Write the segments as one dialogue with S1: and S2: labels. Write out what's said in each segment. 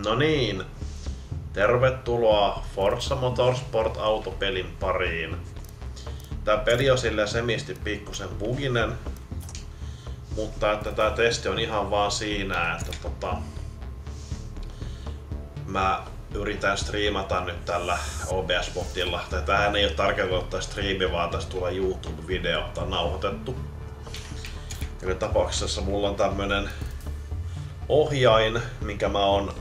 S1: No niin, tervetuloa Forza Motorsport autopelin pariin. Tää peli on silleen semisti pikkusen buginen, mutta että tää testi on ihan vaan siinä, että mä yritän striimata nyt tällä OBS-botilla. Tämähän ei ole tarkoitettu ottaa striimi, vaan tästä tulee YouTube-video, tää on nauhoitettu. Joka tapauksessa mulla on tämmönen ohjain, minkä mä oon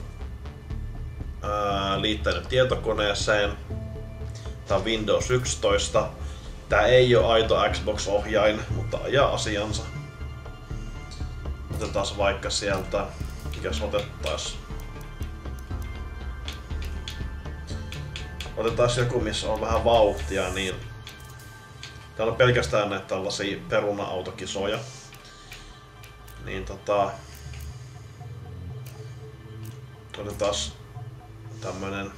S1: liittänyt tietokoneeseen. Tää on Windows 11. Tää ei oo aito Xbox-ohjain, mutta ajaa asiansa. Otetaan vaikka sieltä, mikäs otettais. Otetaan joku, missä on vähän vauhtia, niin täällä on pelkästään näitä tällaisia peruna-autokisoja. Niin otetaan tämmönen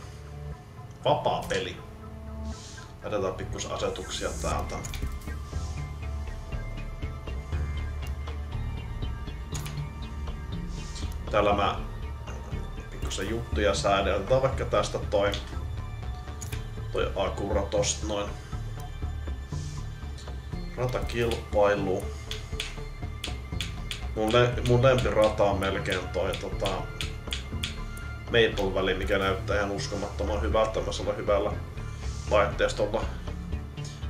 S1: vapaa peli. Laitetaan pikkus asetuksia täältä. Täällä mä pikkusen juttuja säädän. Otetaan vaikka tästä toi Acura tosta noin. Ratakilpailu. Mun lempirata on melkein toi Maple Valley, mikä näyttää ihan uskomattoman hyvältä tämmöisellä hyvällä laitteistolla.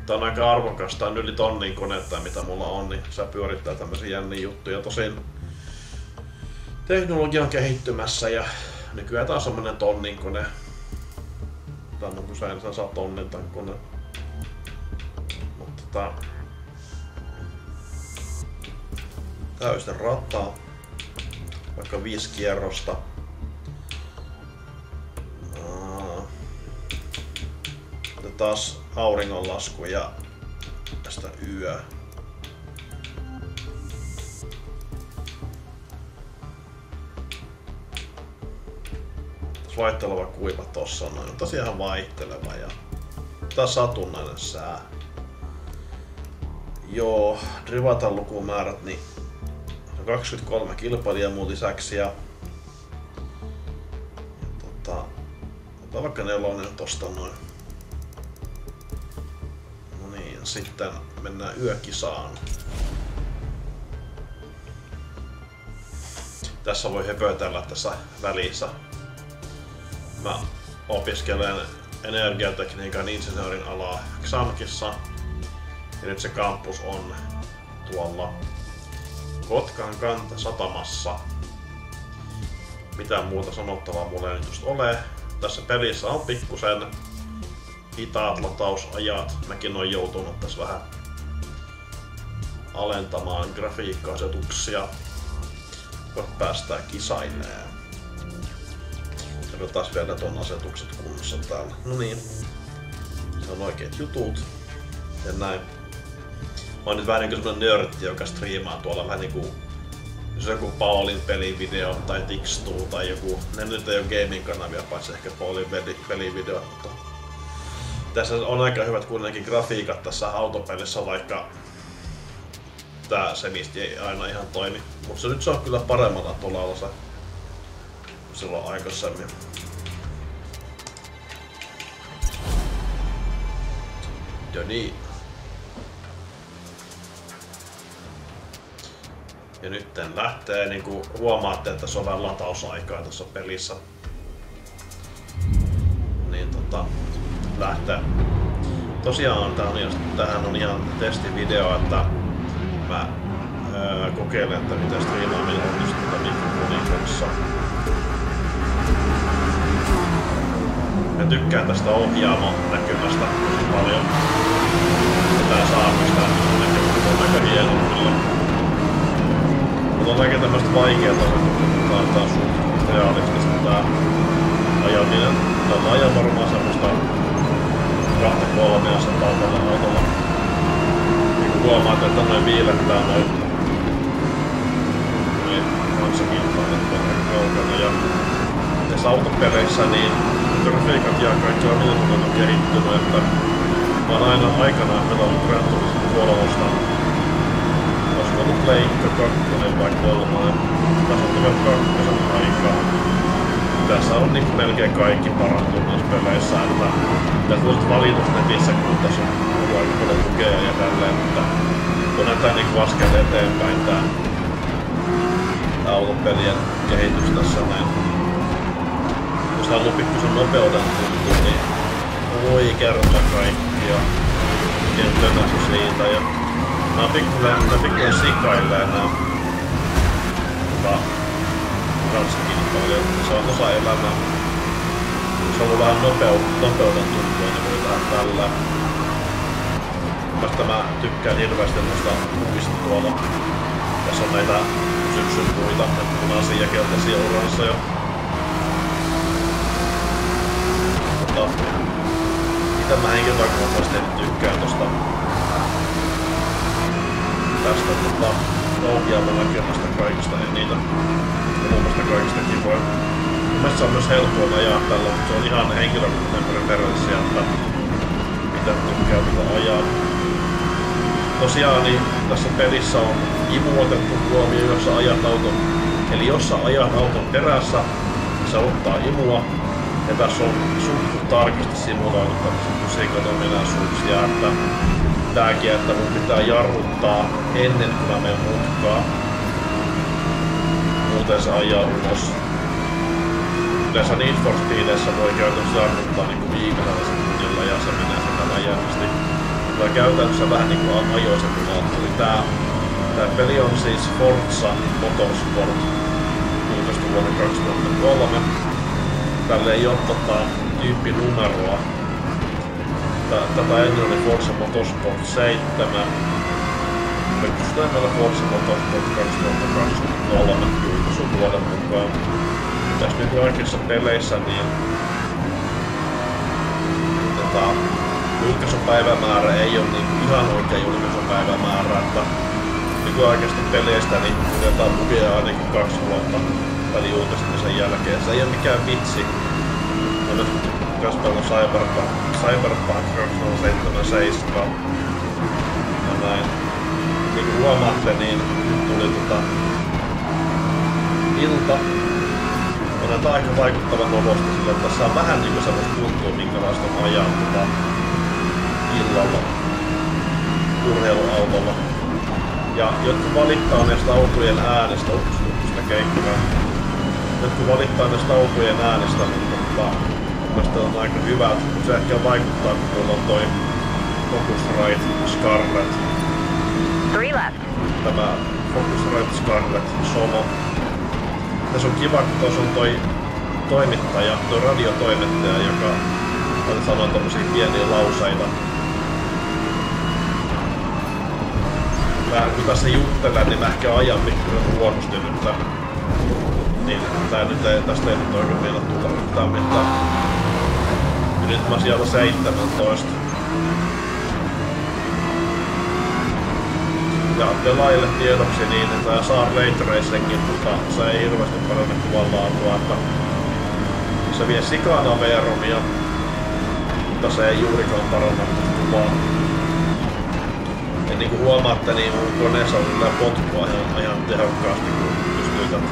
S1: Tää on aika arvokas, tää on yli tonnin konetta mitä mulla on, niin se pyörittää tämmösiä jänniä juttuja. Tosin teknologia on kehittymässä ja nykyään tää on semmonen tonnin kone. Tää on usein sen saa tonnin tän kone. Mutta täysin rataa. Vaikka 5 kierrosta. Taas auringonlasku ja tästä yö. Vaihteleva kuiva tossa noin. Tosiaan vaihteleva ja taas satunnainen sää. Joo, Drivatan lukumäärät niin 23 kilpailijaa muun lisäksi ja otetaan vaikka 4 tosta noin. No niin, sitten mennään yökisaan. Tässä voi höpötellä tässä välissä. Mä opiskelen energiatekniikan insinöörin alaa XAMKissa. Ja nyt se kampus on tuolla Kotkan satamassa. Mitään muuta sanottavaa mulla ei nyt just ole. Tässä pelissä on pikkusen hitaat latausajat. Mäkin oon joutunut tässä vähän alentamaan grafiikka-asetuksia, kun päästään kisailemaan. Otetaan vielä ton asetukset kunnossa täällä. No niin. Se on oikeet jutut. Ja näin. Mä oon nyt vähän niinku semmonen nörtti, joka striimaa tuolla vähän niinku jos joku Paulin pelivideo tai Tixtuu tai joku. Ne nyt ei oo gaming-kanavia, paitsi ehkä Paulin pelivideo, mutta tässä on aika hyvät kuitenkin grafiikat tässä autopelissä, vaikka tää semisti ei aina ihan toimi. Mutta nyt se on kyllä paremmalla tolalla se silloin aikaisemmin. Ja niin. Ja nyt lähtee, niinku huomaatte, että se on vähän latausaikaa tässä pelissä. Niin lähtee. Tosiaan tähän on ihan testivideo, että mä kokeilen, että miten striimaaminen onnistuu mikrofonin kanssa. Mä tykkään tästä ohjaamon näkymästä tosi paljon. Ja tää saarnosta näkymästä on aika hieno kyllä. Mutta on aika tämmöstä vaikeeta, mutta tää on suht realistista tää ajaminen. Tää ajan varmaan semmoista 200-300 tällä autolla. Niin kun huomaat, että noin viilettää noin kansakilpailut on aika kaukana. Ja näissä autopeleissä niin grafiikat ja kaikki on kehittynyt, että mä oon aina aikanaan pelannut Gran Turismo 3. Olisiko ollut Pleikka 2 vai 3. Tässä on tullut 2 aikaa. tässä on niinku melkein kaikki parantunut näissä peleissä, että tässä voisit valitus netissä, kun tässä on aika paljon tukea ja tälleen, mutta onhan tää niinku askel eteenpäin tää autopelien kehitys tässä näin. Jos haluaa pikkusen nopeuden tuntua, niin voi kerta kaikkia. Miten tönäsy siitä ja mä pikkusen sikailee nää ranskakilpailijat. Se on osa elämää. Jos haluaa vähän nopeuden tuntua, niin voi tehdä tällä. Tästä mä tykkään hirveästi noista kuvista tuolla. Tässä on näitä syksyn puita, punaisia ja keltaisia oransseja. Mitä mä henkilökohtaisesti tykkään tosta tästä ohjaamalla näkemästä kaikista eniten ja muun muassa kaikista kivoja. Mielestäni se on myös helppoa ajaa tällä, mutta se on ihan henkilökohtainen preferenssi, että mitä tykkää tulla ajaa. Tosiaan niin tässä pelissä on imu otettu huomioon, jos sä ajat auton. Eli jos sä ajat auton perässä, se ottaa imua. Ja tässä on suht tarkasti simuloitu tämmöisiä fysiikonominaisuuksia, että tääkin, että mun pitää jarruttaa ennen kuin mä menen mutkaan. Muuten se ajaa ulos. Yleensä Need for Speedessä voi käytännössä jarruttaa niinku viimeisellä sekunnilla ja se menee sen läjäisesti. Tää käytännössä vähän niinku ajoisimulaattori. Tää peli on siis Forza Motorsport, julkaistu vuonna 2003. Tälle ei ole tyyppinumeroa. Tätä ennen oli Forza Motorsport 7. Systeemillä Forza Motorsport 2023 julkaisun vuoden mukaan. Tässä nyt oikeissa peleissä niin julkaisupäivämäärä ei ole niin ihan oikein julkaisupäivämäärä, että nykyaikaisista peleistä niin jotain bugia ainakin 2 vuotta välin julkaisemisen jälkeen. Se ei ole mikään vitsi. Mä nyt tykkäs pelata Cyberpunk 2077 ja näin. Niin kuin huomaatte, niin nyt tuli ilta. On tää aika vaikuttavan olosta sillä, että tässä on vähän niinku semmoista tuntua, minkälaista on ajaa illalla urheiluautolla. Ja jotkut valittaa näistä autojen äänestä, sitä keikkaa. Jotkut valittaa näistä autojen äänestä, mutta mielestäni on aika hyvä, että se ehkä vaikuttaa, kun tuolla on toi Focusrite Scarlett. Tämä Focusrite Scarlett Solo. Tässä on kiva, kun tuossa on toi toimittaja, toi radiotoimittaja, joka sanoo tommosia pieniä lauseita. Kun tässä juttelen, niin mä ehkä ajan pikkuinen huonosti nyt. Niin tästä ei nyt oikein vielä tulla yhtään mitään. Ja nyt mä sieltä 17. Ja pelaajille tiedoksi niin, että saa Ray Tracingin, mutta se ei hirveästi paranna kuvanlaatua, että se vie sikana veromia, mutta se ei juurikaan paranna kuvaa. Ja niin kuin huomaatte, niin mun koneessa on kyllä potkua ihan tehokkaasti, kun pystyy tätä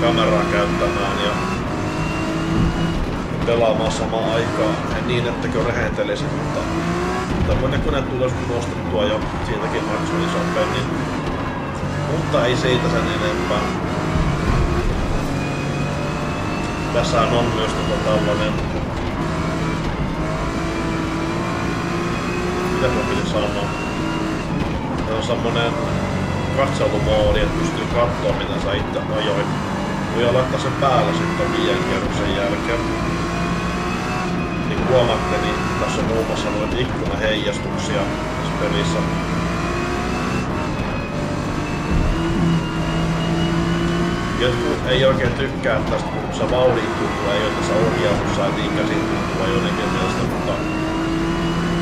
S1: kameraa käyttämään ja pelaamaan samaan aikaan. En niin, ettekö rehentelisi, mutta tämmönen kone tulee nostettua jo siitäkin maksoi ison pennin. Mutta ei siitä sen enempää. Tässä on myös tällainen... Mitä mä piti sanoa? Tämä on semmonen katselumoodi, että pystyy katsoa mitä sä itse ajoit. Voi laittaa sen päällä sitten 5 kierroksen jälkeen. Niin kuin huomaatte, niin tässä on muun muassa noita ikkunaheijastuksia tässä pelissä. Jotkut ei oikein tykkää tästä, kun se vauhdintuntua ei ole tässä ohjaamussa ja niin käsintuntua jotenkin mielestä, mutta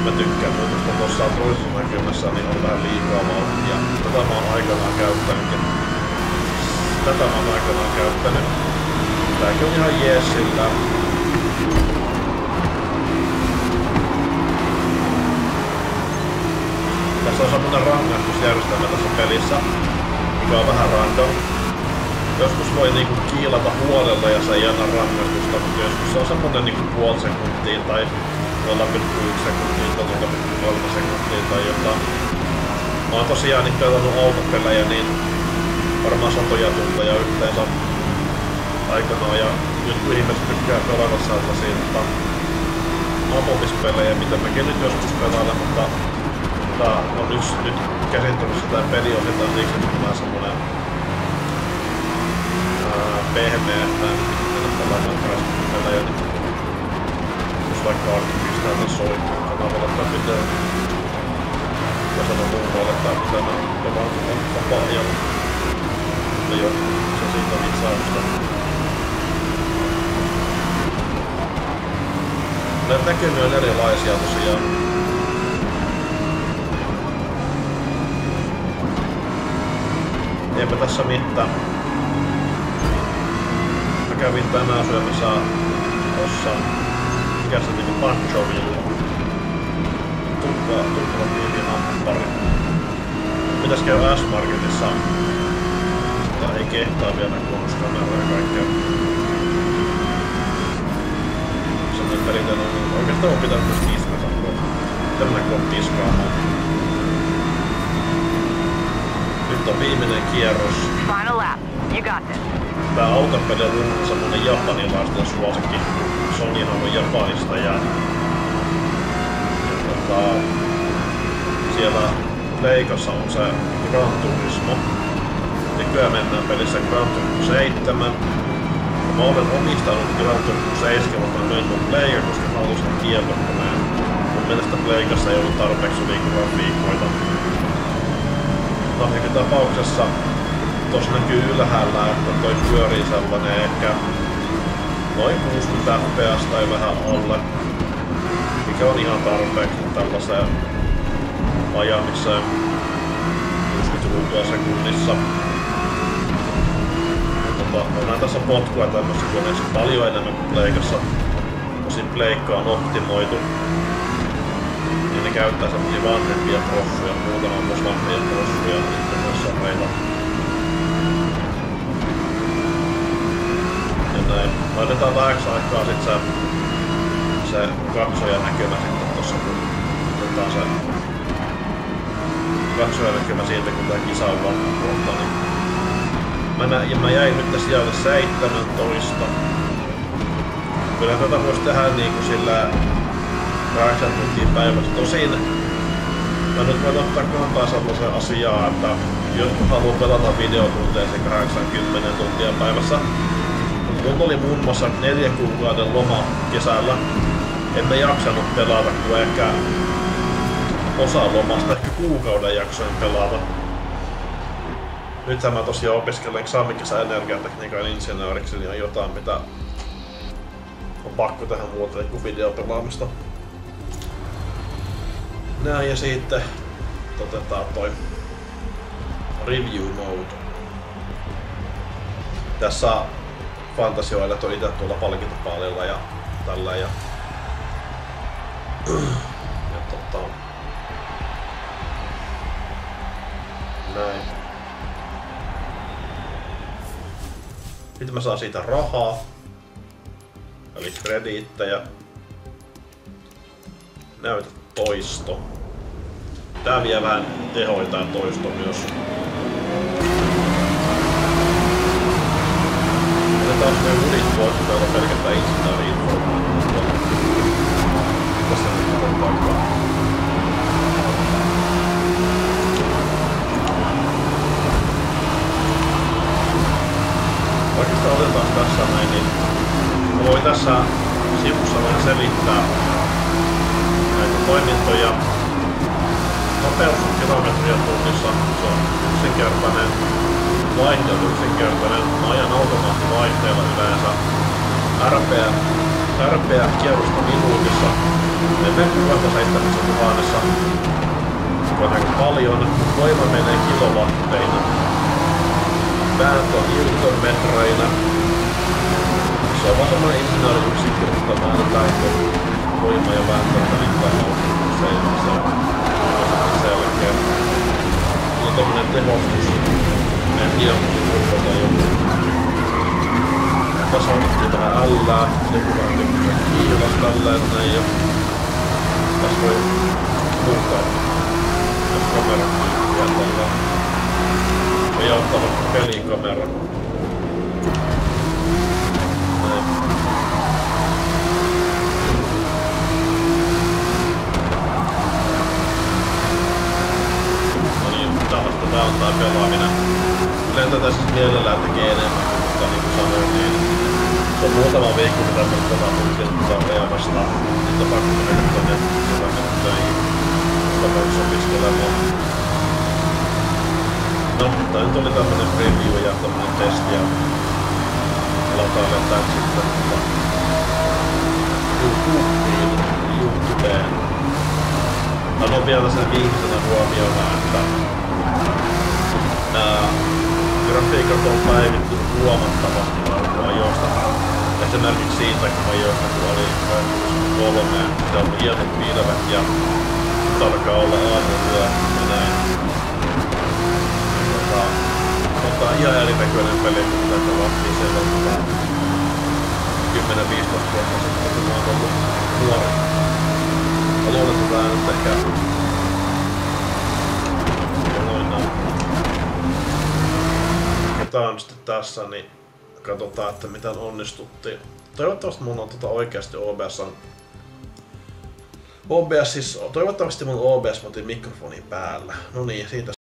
S1: mä tykkään muutosta tuossa toisessa näkymässä, niin on vähän liikaa vauhtia. Tätä mä oon aikanaan käyttänyt. Tääkin on ihan jees sillä. Tässä on semmonen rangaistusjärjestelmä tässä pelissä, mikä on vähän random. joskus voi niinku kiilata huolella ja se ei anna rangaistusta, mutta joskus se on semmonen niinku puoli sekuntia tai 0,1 sekuntia tai 0,3 sekuntia tai jotain. Mä oon tosiaan niin pelannut autopelejä niin varmaan satoja tunteja yhteensä aikanaan ja jotkut ihmiset tykkää pelata sellaisia ammopispelejä, mitä mäkin nyt joskus pelailen, mutta tää on nyt käsittelyssä tää peli on sitä siksi, että mä semmonen pehmeä, että mä en nyt pelaamaan pelejä, niin jos vaikka Arkin pistää tässä soittaa kanavalla tai pitää ja sano muualle tai mitä mä pelaan vapaa-ajalla. Mutta joo, se siitä vitsausta. Näitä näkymiä on erilaisia tosiaan. Eipä tässä mitään. Mä kävin tänään syömässä tossa, mikä se nimi, Panchoville. Tuplapiivin hampari. Pitäis käydä S-Marketissa. Tai ei kehtaa vielä kuunnuskameroja ja kaikkea. Sellainen perinteinen on oikeastaan on pitänyt myös tiskata. Tämmönen kun tiskaamaan. Nyt on viimeinen kierros.
S2: Final lap. You got this.
S1: Tää autopeli on semmonen japanilaisten suosikki. Sonyhan on Japanista ja siellä Leikassa on se Gran Turismo. Nykyään mennään pelissä Gran Turismo 7. Ja mä olen omistanut Gran Turismo 7, mutta mä myin mun Playga, koska mä halusin sen tietokoneen. Mun mielestä Playgassa ei ollut tarpeeksi grafiikoita. No, joka tapauksessa tossa näkyy ylhäällä, että toi pyörii sellainen ehkä noin 60 fps tai vähän alle. Mikä on ihan tarpeeksi tällaiseen ajamiseen 60 ruutua sekunnissa. Onhan tässä potkua tämmössä koneessa paljon enemmän kuin Pleikassa. Tosin Pleikka on optimoitu. Ja ne käyttää semmosia vanhempia prossuja, muutama myös vanhempia prossuja, niitä myös soreita. Ja näin. Laitetaan vähäksi aikaa sit se katsoja näkymä sitten tossa, kun otetaan se katsoja näkymä siitä, kun tää kisa on loppupuolta, niin mä jäin nyt sijalle 17. Kyllä tätä vois tehdä niinku sillä 8 tuntia päivässä. Tosin mä nyt voin ottaa kantaa sellaisen asiaan, että jotkut haluaa pelata videotunteja 80 tuntia päivässä. Mulla oli muun muassa 4 kuukauden loma kesällä. En mä jaksanut pelata, kun ehkä osa lomasta, ehkä kuukauden jaksoin pelata. Nythän mä tosiaan opiskelen eksaamikesä energiatekniikan insinööriksi, niin on jotain mitä on pakko tehdä muuta kuin videopelaamista. Näin ja sitten otetaan toi review mode. Tässä fantasioilet on itse tuolla palkintopaalilla ja tällä ja näin. Sitten mä saan siitä rahaa, eli krediittejä. Näytä toisto. Tää vie vähän tehoitaa toisto myös. Otetaan noin udit pois, kun täällä on pelkästään insinööri-informaatiota. Tässä nyt on paikkaa. Oikeastaan otetaan tässä näin, niin voi tässä sivussa vähän selittää näitä toimintoja. Nopeus on kilometriä tunnissa, se on yksinkertainen. Vaihde on yksinkertainen. Mä ajan automaattivaihteella yleensä. RPA kierrosta minuutissa. Mennään 67 000. Se on aika paljon. Voima menee kilowatteina. Vääntö on newtonmetreinä. Se on vaan semmoinen insinööriyksikkö, mutta väännetään voima ja vääntö välittää auton. Se on selkeä. Mulla on tommonen tehostus. En tiedä, onko se turvata joku. Siitä vähän ällää, joku vähän tykkää kiilas tälleen näin ja tässä voi muuttaa jos kameran tyyppiä tälleen. Voi ottaa vaikka pelikamera. Näin. No niin, tällaista tää on tää pelaaminen. Yleensä tässä mielellään tekee enemmän, mutta niin kuin sanoin, niin se on muutama viikko, mitä mä pelataan siltä EA vastaan. Nyt on pakko mennä tonne töihin. Tapauksessa opiskelemaan. No, tää nyt oli tämmönen preview ja tämmönen testi ja latailen tän sitten YouTubeen. Haluan vielä sen viimeisenä huomioida, että grafiikat on päivittynyt huomattavasti ajoista. Esimerkiksi siitä, kun ajoista kun oli 3, se on hienot pilvet ja alkaa olla aamuyö ja näin. Ihan erinäköinen peli, kun mitä pelattiin siellä 10-15 vuotta sitten, kun mä oon ollut nuori. Mä luulen, että tää nyt ehkä tää on sitten tässä, niin katsotaan, että miten onnistuttiin. Toivottavasti mun on oikeasti toivottavasti mun OBS otin mikrofoni päällä. No niin, siitä